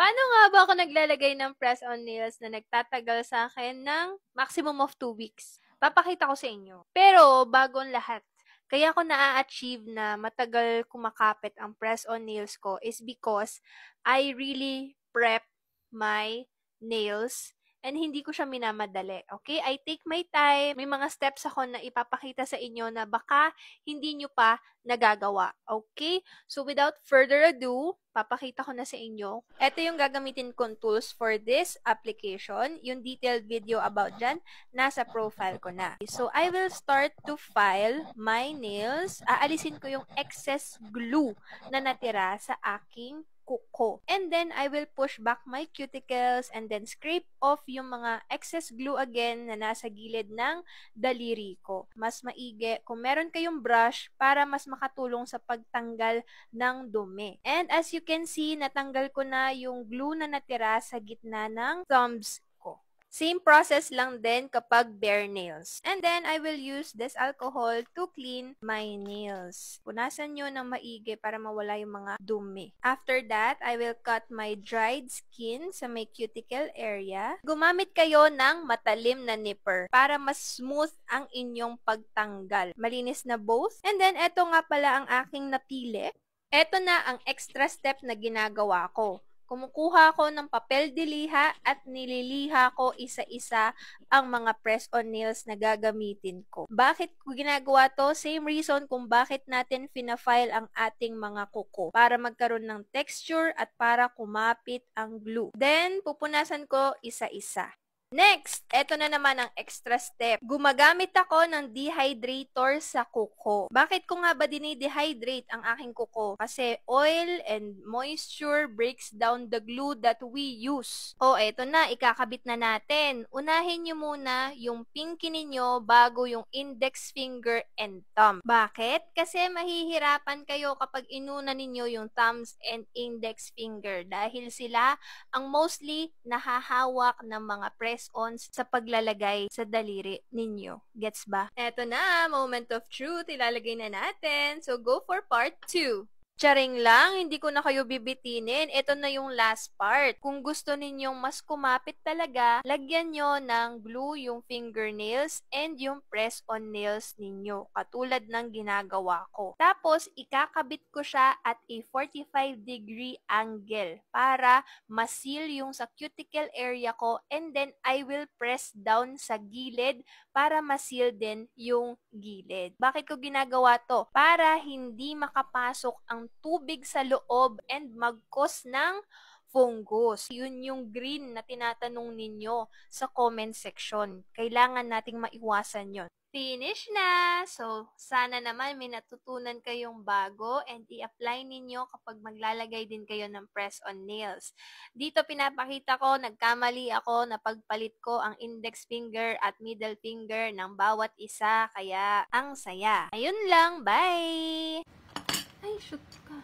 Paano nga ba ako naglalagay ng press-on nails na nagtatagal sa akin ng maximum of 2 weeks? Papakita ko sa inyo. Pero bago ang lahat, kaya ko naa-achieve na matagal kumakapit ang press-on nails ko is because I really prep my nails and hindi ko siya minamadali. Okay? I take my time. May mga steps ako na ipapakita sa inyo na baka hindi nyo pa nagagawa. Okay? So without further ado, papakita ko na sa inyo. Ito yung gagamitin kong tools for this application. Yung detailed video about dyan, nasa profile ko na. So I will start to file my nails. Aalisin ko yung excess glue na natira sa aking kuko. And then, I will push back my cuticles and then scrape off yung mga excess glue again na nasa gilid ng daliri ko. Mas maigi kung meron kayong brush para mas makatulong sa pagtanggal ng dumi. And as you can see, natanggal ko na yung glue na natira sa gitna ng thumbs ko. Same process lang din kapag bare nails. And then, I will use this alcohol to clean my nails. Punasan nyo ng maigi para mawala yung mga dumi. After that, I will cut my dried skin sa may cuticle area. Gumamit kayo ng matalim na nipper para mas smooth ang inyong pagtanggal. Malinis na both. And then, eto nga pala ang aking napili. Eto na ang extra step na ginagawa ko. Kumukuha ko ng papel de liha at nililiha ko isa-isa ang mga press-on nails na gagamitin ko. Bakit ko ginagawa to? Same reason kung bakit natin fina-file ang ating mga kuko. Para magkaroon ng texture at para kumapit ang glue. Then, pupunasan ko isa-isa. Next, eto na naman ang extra step. Gumagamit ako ng dehydrator sa kuko. Bakit ko nga ba dinidehydrate ang aking kuko? Kasi oil and moisture breaks down the glue that we use. O, eto na, ikakabit na natin. Unahin nyo muna yung pinky ninyo bago yung index finger and thumb. Bakit? Kasi mahihirapan kayo kapag inuna ninyo yung thumbs and index finger dahil sila ang mostly nahahawak ng mga press-ons sa paglalagay sa daliri ninyo. Gets ba? Eto na, moment of truth, ilalagay na natin. So, go for part 2. Charing lang, hindi ko na kayo bibitinin. Ito na yung last part. Kung gusto ninyong mas kumapit talaga, lagyan nyo ng glue yung fingernails and yung press-on nails ninyo, katulad ng ginagawa ko. Tapos, ikakabit ko siya at a 45-degree angle para ma-seal yung sa cuticle area ko and then I will press down sa gilid para ma-seal din yung gilid. Bakit ko ginagawa to? Para hindi makapasok ang tubig sa loob and mag-cause ng fungus. Yun yung green na tinatanong ninyo sa comment section. Kailangan nating maiwasan yon. Finish na! So, sana naman may natutunan kayong bago and i-apply ninyo kapag maglalagay din kayo ng press-on nails. Dito pinapakita ko, nagkamali ako na pagpalit ko ang index finger at middle finger ng bawat isa, kaya ang saya. Ayun lang, bye! Ay, shoot ka.